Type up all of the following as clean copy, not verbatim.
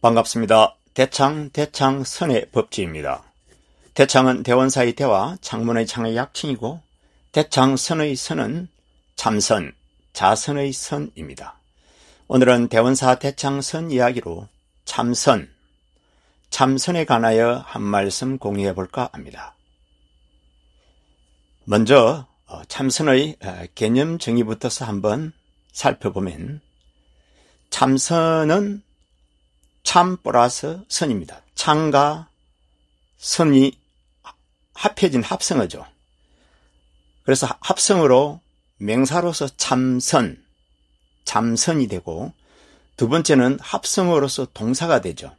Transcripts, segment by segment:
반갑습니다. 대창 선의 법지입니다. 대창은 대원사의 대와 창문의 창의 약칭이고 대창선의 선은 참선, 자선의 선입니다. 오늘은 대원사 대창선 이야기로 참선에 관하여 한 말씀 공유해 볼까 합니다. 먼저 참선의 개념 정의부터서 한번 살펴보면 참선은 참 플러스 선입니다. 참과 선이 합해진 합성어죠. 그래서 합성어로 명사로서 참선이 되고, 두 번째는 합성어로서 동사가 되죠.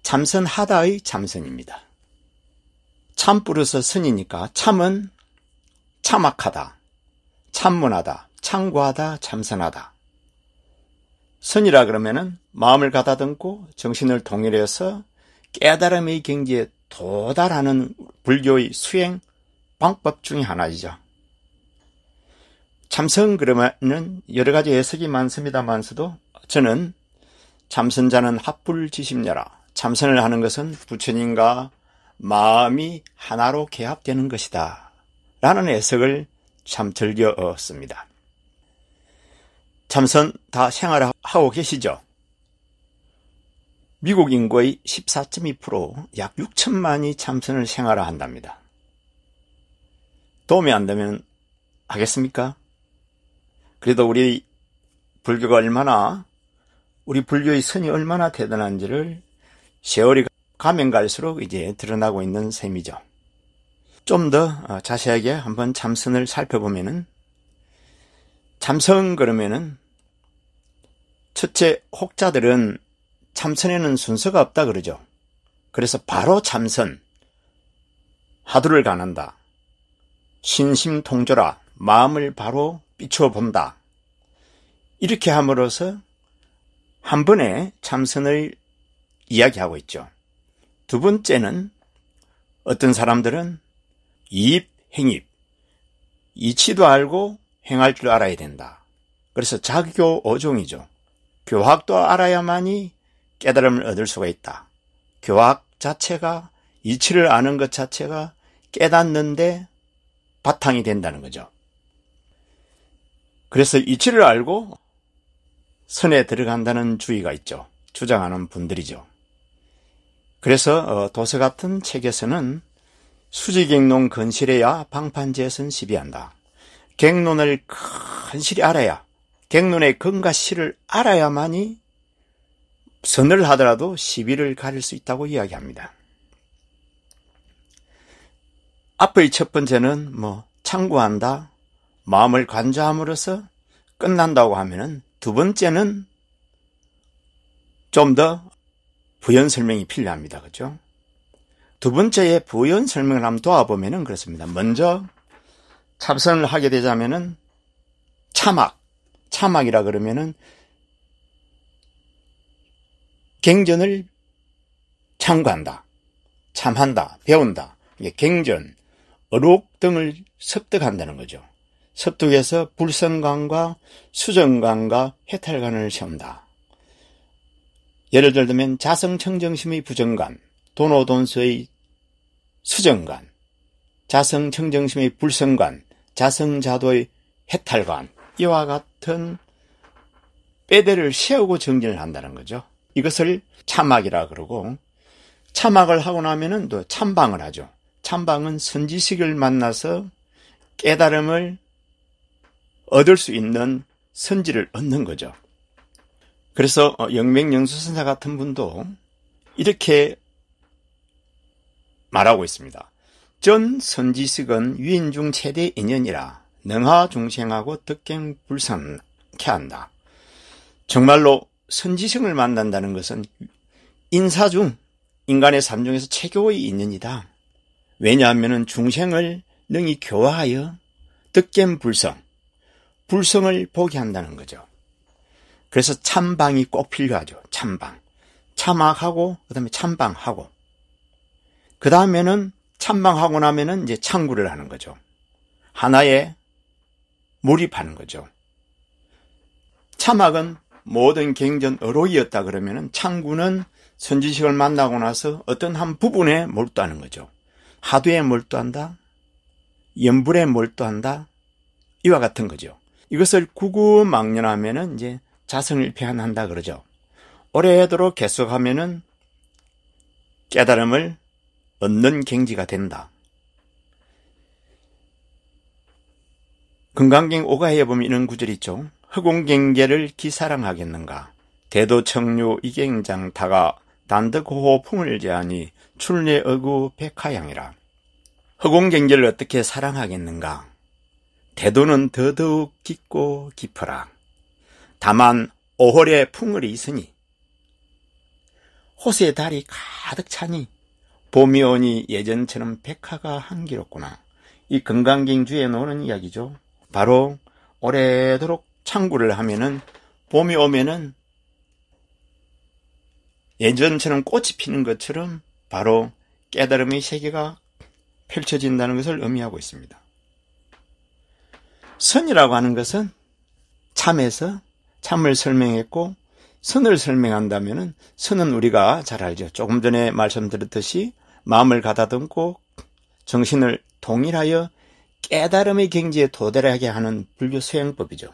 참선하다의 참선입니다. 참 플러스 선이니까 참은 참악하다, 참문하다, 참고하다, 참선하다. 선이라 그러면은 마음을 가다듬고 정신을 통일해서 깨달음의 경지에 도달하는 불교의 수행 방법 중에 하나이죠. 참선 그러면은 여러 가지 해석이 많습니다만서도 저는 참선자는 합불지심녀라. 참선을 하는 것은 부처님과 마음이 하나로 개합되는 것이다 라는 해석을 참 즐겼습니다. 참선 다 생활하고 계시죠? 미국 인구의 14.2%, 약 6천만이 참선을 생활한답니다. 도움이 안 되면 하겠습니까? 그래도 우리 불교의 선이 얼마나 대단한지를 세월이 가면 갈수록 이제 드러나고 있는 셈이죠. 좀 더 자세하게 한번 참선을 살펴보면은, 참선 그러면은 첫째, 혹자들은 참선에는 순서가 없다 그러죠. 그래서 바로 참선, 화두를 가는다, 신심통조라, 마음을 바로 비추어 본다, 이렇게 함으로써 한 번에 참선을 이야기하고 있죠. 두 번째는 어떤 사람들은 이입, 행입, 이치도 알고 행할 줄 알아야 된다. 그래서 자교 5종이죠. 교학도 알아야만이 깨달음을 얻을 수가 있다. 교학 자체가, 이치를 아는 것 자체가 깨닫는데 바탕이 된다는 거죠. 그래서 이치를 알고 선에 들어간다는 주의가 있죠. 주장하는 분들이죠. 그래서 도서 같은 책에서는 수지객론 건실해야 방판재선 시비한다. 객론을 건실히 알아야, 객론의 근과 실을 알아야만이 선을 하더라도 시비를 가릴 수 있다고 이야기합니다. 앞의 첫 번째는 참고한다, 마음을 관조함으로써 끝난다고 하면은, 두 번째는 좀 더 부연 설명이 필요합니다. 그렇죠? 두 번째의 부연 설명을 한번 도와보면은 그렇습니다. 먼저 참선을 하게 되자면은 참악이라 그러면은 갱전을 참고한다, 참한다, 배운다. 이게 갱전, 어록 등을 습득한다는 거죠. 습득해서 불성관과 수정관과 해탈관을 세운다. 예를 들면 자성청정심의 부정관, 도노돈서의 수정관, 자성청정심의 불성관, 자성자도의 해탈관, 이와 같은 빼대를 세우고 정진을 한다는 거죠. 이것을 참악이라 그러고, 참악을 하고 나면은 또 참방을 하죠. 참방은 선지식을 만나서 깨달음을 얻을 수 있는 선지를 얻는 거죠. 그래서 영맹영수선사 같은 분도 이렇게 말하고 있습니다. 전 선지식은 유인중 최대 인연이라 능하 중생하고 득갱불선케 한다. 정말로 선지식을 만난다는 것은 인간의 삶 중에서 최고의 인연이다. 왜냐하면 중생을 능히 교화하여 불성을 보게 한다는 거죠. 그래서 참방이 꼭 필요하죠. 참악하고 그다음에 참방하고, 그 다음에는 참방하고 나면은 이제 창구를 하는 거죠. 하나에 몰입하는 거죠. 참악은 모든 경전 어록이었다 그러면은 창구는 선지식을 만나고 나서 어떤 한 부분에 몰두하는 거죠. 하두에 몰두한다, 염불에 몰두한다, 이와 같은 거죠. 이것을 구구망년하면은 이제 자성일패한한다 그러죠. 오래도록 계속하면은 깨달음을 얻는 경지가 된다. 금강경 오가에 보면 이런 구절이 있죠. 허공경계를 기사랑하겠는가. 대도청류 이경장 다가 단득호호 풍을 제하니 출례 어구 백하양이라. 허공경계를 어떻게 사랑하겠는가. 대도는 더더욱 깊고 깊어라. 다만 오홀에 풍을이 있으니 호수의 달이 가득 차니 봄이 오니 예전처럼 백화가 한기롭구나. 이 금강경주에 나오는 이야기죠. 바로 오래도록 창구를 하면은 봄이 오면은 예전처럼 꽃이 피는 것처럼 바로 깨달음의 세계가 펼쳐진다는 것을 의미하고 있습니다. 선이라고 하는 것은 참에서 참을 설명했고, 선을 설명한다면은 선은 우리가 잘 알죠. 조금 전에 말씀드렸듯이 마음을 가다듬고 정신을 동일하여 깨달음의 경지에 도달하게 하는 불교 수행법이죠.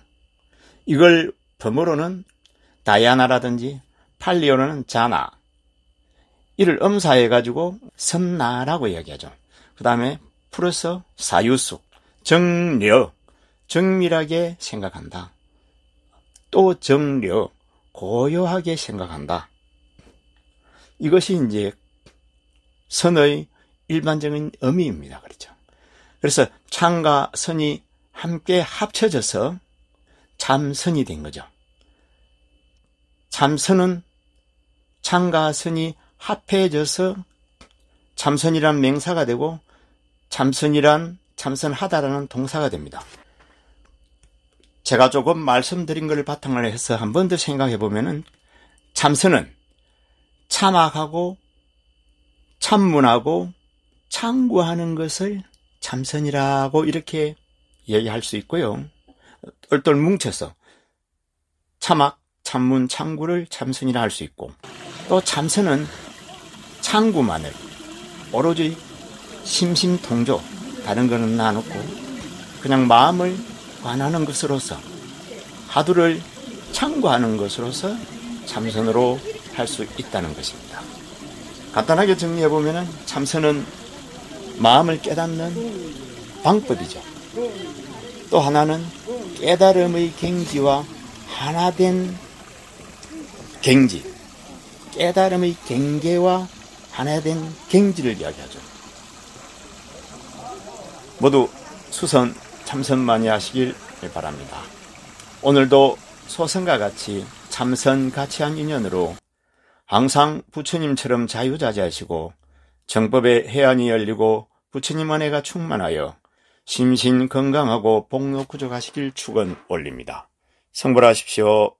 이걸 범어로는 다야나라든지 팔리어로는 자나, 이를 음사해가지고 선나라고 이야기하죠. 그 다음에 풀어서 사유숙, 정려, 정밀하게 생각한다. 또 정려, 고요하게 생각한다. 이것이 이제 선의 일반적인 의미입니다. 그렇죠. 그래서 참과 선이 함께 합쳐져서 참선이 된 거죠. 참선은 참과 선이 합해져서 참선이란 명사가 되고 참선이란 참선하다라는 동사가 됩니다. 제가 조금 말씀드린 것을 바탕으로 해서 한 번 더 생각해 보면은 참선은 참악하고 참문하고 창구하는 것을 참선이라고 이렇게 얘기할 수 있고요. 똘똘 뭉쳐서 참악, 참문, 창구를 참선이라 할 수 있고, 또 참선은 창구만을 오로지 심심통조, 다른 거는 놔놓고 그냥 마음을 관하는 것으로서 하두를 창구하는 것으로서 참선으로 할 수 있다는 것입니다. 간단하게 정리해보면 참선은 마음을 깨닫는 방법이죠. 또 하나는 깨달음의 경지와 하나된 경지, 깨달음의 경계와 하나된 경지를 이야기하죠. 모두 수선 참선 많이 하시길 바랍니다. 오늘도 소선과 같이 참선 같이 한 인연으로 항상 부처님처럼 자유자재하시고 정법의 해안이 열리고 부처님 은혜가 충만하여 심신 건강하고 복록구족하시길 축원 올립니다. 성불하십시오.